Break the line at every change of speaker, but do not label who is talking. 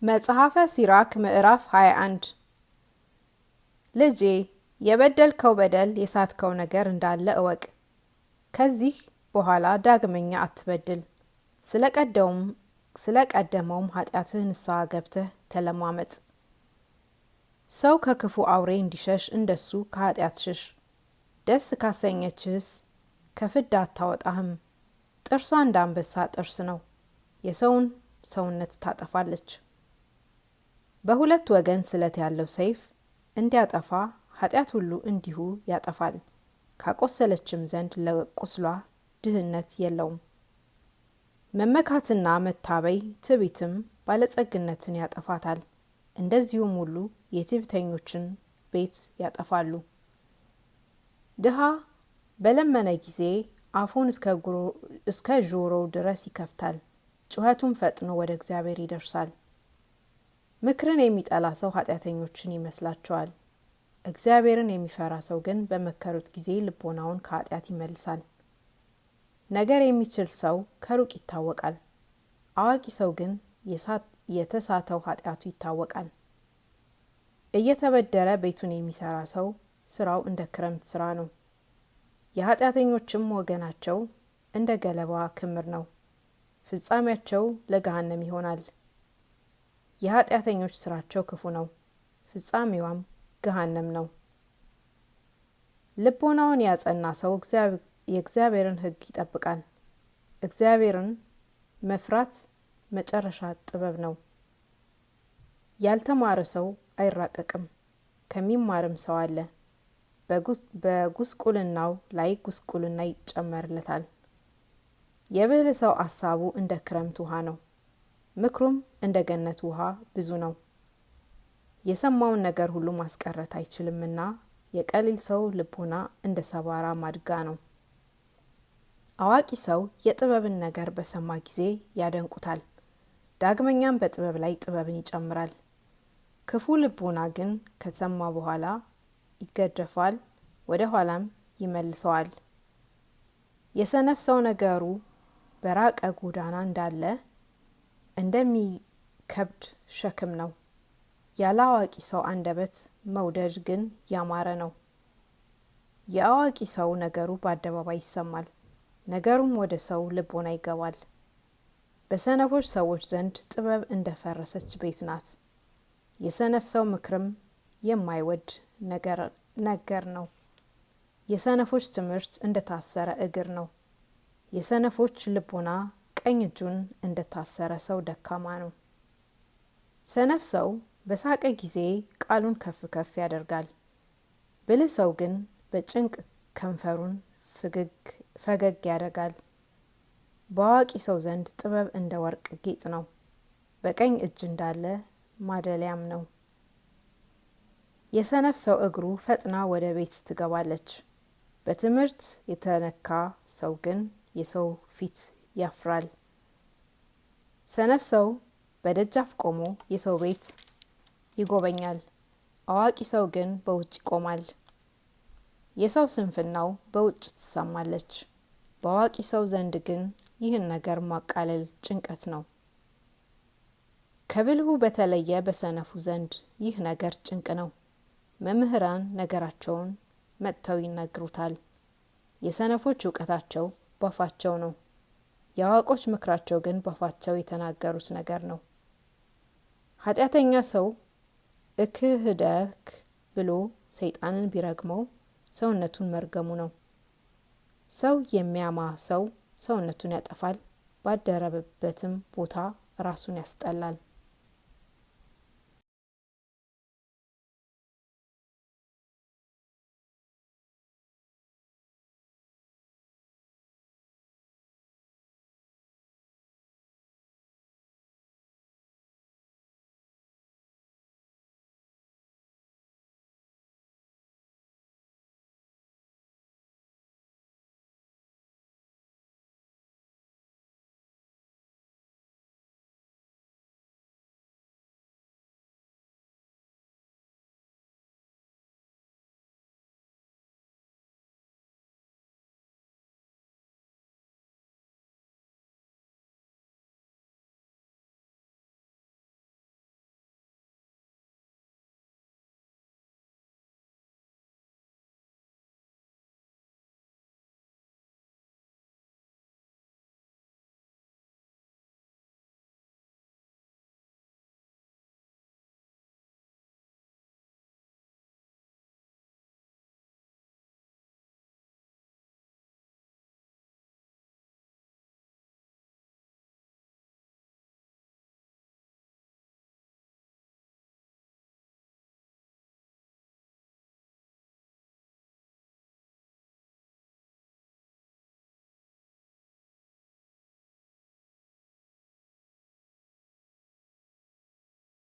መጽሐፈ ሲራክ ምዕራፍ 21 ልጄ የበደልከው በደል የሳትከው ነገር እንዳለ እወቅ። ከዚህ በኋላ ዳግመኛ አትበድል። ስለቀደመውም ኃጢአትህ ንስሐ ገብተህ ተለማመጥ። ሰው ከክፉ አውሬ እንዲሸሽ እንደሱ ከኃጢአት ሽሽ። ደስ ካሰኘችህስ ከፍዳ አታወጣህም። ጥርሷ እንደ አንበሳ ጥርስ ነው፣ የሰውን ሰውነት ታጠፋለች። በሁለት ወገን ስለት ያለው ሰይፍ እንዲያጠፋ ኃጢአት ሁሉ እንዲሁ ያጠፋል። ካቆሰለችም ዘንድ ለቁስሏ ድህነት የለውም። መመካትና መታበይ ትዕቢትም ባለጸግነትን ያጠፋታል። እንደዚሁም ሁሉ የትዕቢተኞችን ቤት ያጠፋሉ። ድሃ በለመነ ጊዜ አፉን እስከ ጆሮው ድረስ ይከፍታል። ጩኸቱም ፈጥኖ ወደ እግዚአብሔር ይደርሳል። ምክርን የሚጠላ ሰው ኃጢአተኞችን ይመስላቸዋል። እግዚአብሔርን የሚፈራ ሰው ግን በመከሩት ጊዜ ልቦናውን ከኃጢአት ይመልሳል። ነገር የሚችል ሰው ከሩቅ ይታወቃል። አዋቂ ሰው ግን የተሳተው ኃጢአቱ ይታወቃል። እየተበደረ ቤቱን የሚሰራ ሰው ስራው እንደ ክረምት ስራ ነው። የኃጢአተኞችም ወገናቸው እንደ ገለባ ክምር ነው፣ ፍጻሜያቸው ለገሃነም ይሆናል። የኃጢአተኞች ስራቸው ክፉ ነው፣ ፍጻሜዋም ገሃነም ነው። ልቦናውን ያጸና ሰው የእግዚአብሔርን ሕግ ይጠብቃል። እግዚአብሔርን መፍራት መጨረሻ ጥበብ ነው። ያልተማረ ሰው አይራቀቅም፣ ከሚማርም ሰው አለ። በጉስቁልናው ላይ ጉስቁልና ይጨመርለታል። የብልህ ሰው አሳቡ እንደ ክረምት ውሃ ነው፣ ምክሩም እንደ ገነት ውሃ ብዙ ነው። የሰማውን ነገር ሁሉ ማስቀረት አይችልምና የቀሊል ሰው ልቦና እንደ ሰባራ ማድጋ ነው። አዋቂ ሰው የጥበብን ነገር በሰማ ጊዜ ያደንቁታል፣ ዳግመኛም በጥበብ ላይ ጥበብን ይጨምራል። ክፉ ልቦና ግን ከሰማ በኋላ ይገደፋል፣ ወደ ኋላም ይመልሰዋል። የሰነፍ ሰው ነገሩ በራቀ ጎዳና እንዳለ እንደሚከብድ ሸክም ነው። ያለ አዋቂ ሰው አንደበት መውደድ ግን ያማረ ነው። የአዋቂ ሰው ነገሩ በአደባባይ ይሰማል፣ ነገሩም ወደ ሰው ልቦና ይገባል። በሰነፎች ሰዎች ዘንድ ጥበብ እንደ ፈረሰች ቤት ናት። የሰነፍ ሰው ምክርም የማይወድ ነገር ነው። የሰነፎች ትምህርት እንደ ታሰረ እግር ነው። የሰነፎች ልቦና ቀኝ እጁን እንደ ታሰረ ሰው ደካማ ነው። ሰነፍ ሰው በሳቀ ጊዜ ቃሉን ከፍ ከፍ ያደርጋል። ብልህ ሰው ግን በጭንቅ ከንፈሩን ፈገግ ያደርጋል። በአዋቂ ሰው ዘንድ ጥበብ እንደ ወርቅ ጌጥ ነው፣ በቀኝ እጅ እንዳለ ማደሊያም ነው። የሰነፍ ሰው እግሩ ፈጥና ወደ ቤት ትገባለች። በትምህርት የተነካ ሰው ግን የሰው ፊት ያፍራል። ሰነፍ ሰው በደጃፍ ቆሞ የሰው ቤት ይጎበኛል፣ አዋቂ ሰው ግን በውጭ ይቆማል። የሰው ስንፍናው በውጭ ትሰማለች፣ በአዋቂ ሰው ዘንድ ግን ይህን ነገር ማቃለል ጭንቀት ነው። ከብልሁ በተለየ በሰነፉ ዘንድ ይህ ነገር ጭንቅ ነው። መምህራን ነገራቸውን መጥተው ይነግሩታል፣ የሰነፎች እውቀታቸው ባፋቸው ነው። የአዋቆች ምክራቸው ግን ባፋቸው የተናገሩት ነገር ነው። ኃጢአተኛ ሰው እክህደክ ብሎ ሰይጣንን ቢረግመው ሰውነቱን መርገሙ ነው። ሰው የሚያማ ሰው ሰውነቱን ያጠፋል፣ ባደረበበትም ቦታ ራሱን ያስጠላል።